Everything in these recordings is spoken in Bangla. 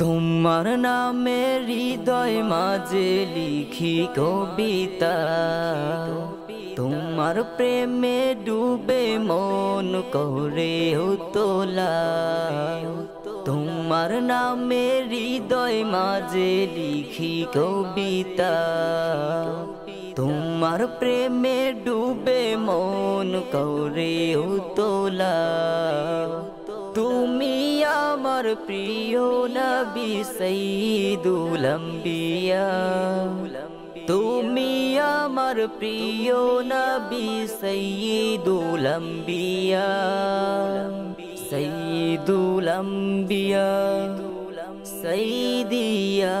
তোমার নামে হৃদয় মাঝে লিখি কবিতা, তোমার প্রেমে ডুবে মন করে তোলা। তোমার নামে হৃদয় মাঝে লিখি কবিতা, তোমার প্রেমে ডুবে মন করে তোলা। তুমি আমার প্রিয় নবী সাইয়্যিদুল আম্বিয়া, তুমি আমার প্রিয় নবী সাইয়্যিদুল আম্বিয়া, সাইয়্যিদুল আম্বিয়া, সাইয়্যিদিয়া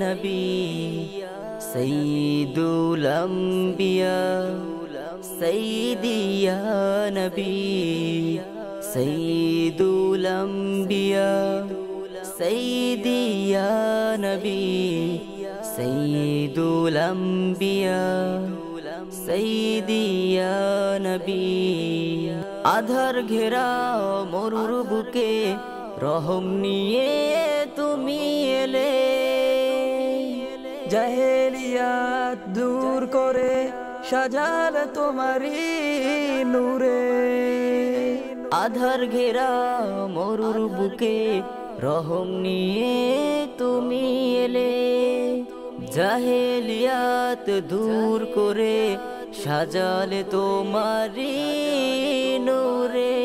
নবী, সাইয়্যিদুল আম্বিয়া, সাইয়্যিদিয়া নবী, সাইয়্যিদুল আম্বিয়া, সাইয়্যিদিয়া নবী, সাইয়্যিদুল আম্বিয়া, সাইয়্যিদিয়া নবী। আধার ঘেরা মরুর বুকে রহম নিয়ে তুমি এলে, জাহেলিয়াত দূর করে সাজাল তোমারি নূরে। আধার ঘেরা মরুর বুকে রহম নিয়ে তুমি এলে, জাহেলিয়াত দূর করে সাজালে তোমারি নূরে।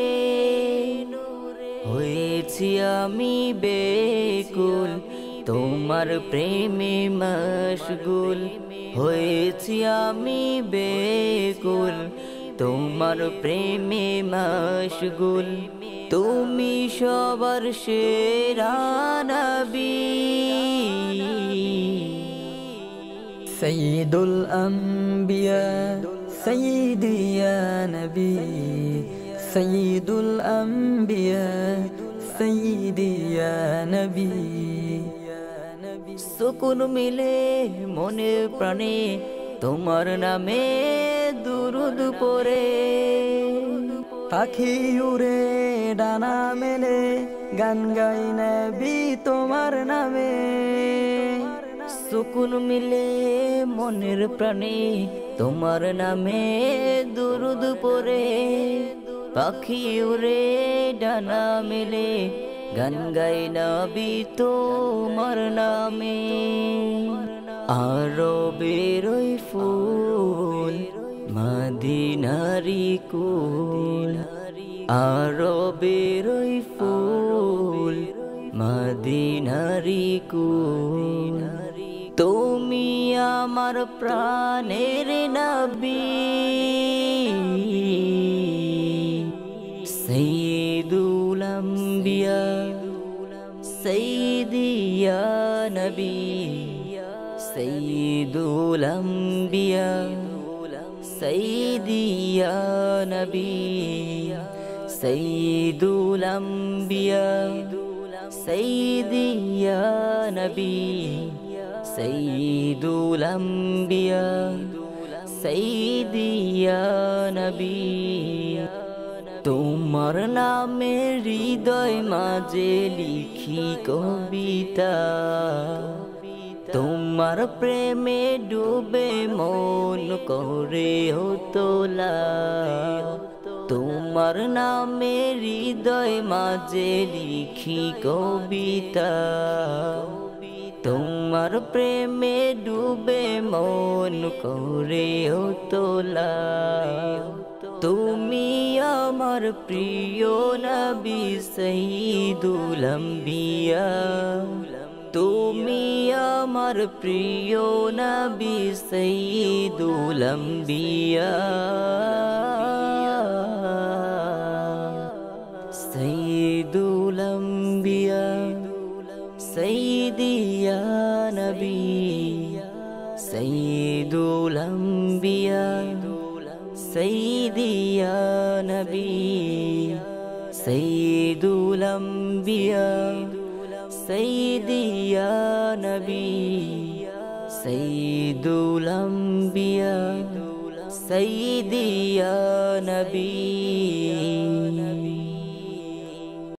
হয়েছি আমি বেকুল তোমার প্রেমে মশগুল, হয়েছি আমি বেকুল তোমার প্রেমে মশগুল। তুমি সবার সেরা নবী, সাইয়্যিদুল আম্বিয়া, সাইয়্যিদিয়া নবী, সাইয়্যিদুল আম্বিয়া, সাইয়্যিদিয়া নবী। সুকুন মিলে মনে প্রাণে তোমার নামে দুরুদ পড়ে। পাখি উড়ে ডানা মেলে গান গাই নবী তোমার নামে। সুকুন মিলে মনের প্রাণে তোমার নামে দুরুদ পড়ে। পাখি উড়ে ডানা মেলে গান গাই নবী তোমার নামে। আরো বেরোই ফুল মদিনারি কুল, আরো বেরোই ফুল মদিনারি কুল। তুমি আমার প্রাণের নবী, সাইয়্যিদুল আম্বিয়া, সাইয়্যিদিয়া নবী, সাইয়্যিদুল আম্বিয়া, সাইয়্যিদিয়া নবী, সাইয়্যিদুল আম্বিয়া, সাইয়্যিদিয়া নবী, সাইয়্যিদুল আম্বিয়া, সাইয়্যিদিয়া নবী। তোমার নামে হৃদয় মাঝে লিখি কবিতা, তোমার প্রেমে ডুবে মন করে তোলা। তোমার নামে হৃদয় মাঝে লিখি কবিতা, তোমার প্রেমে ডুবে মন করে তোলা। তুমি আমার প্রিয় নবী সাইয়্যিদুল আম্বিয়া, তুমি আমার প্রিয় নবী সাইয়্যিদুল আম্বিয়া, সাইয়্যিদুল আম্বিয়া, সাইয়্যিদিয়া নবী, সাইয়্যিদুল আম্বিয়া, সাইয়্যিদিয়া নবী, সাইয়্যিদুল আম্বিয়া, সাইয়্যিদিয়া নবী, সাইয়্যিদুল আম্বিয়া, সাইয়্যিদিয়া নবী।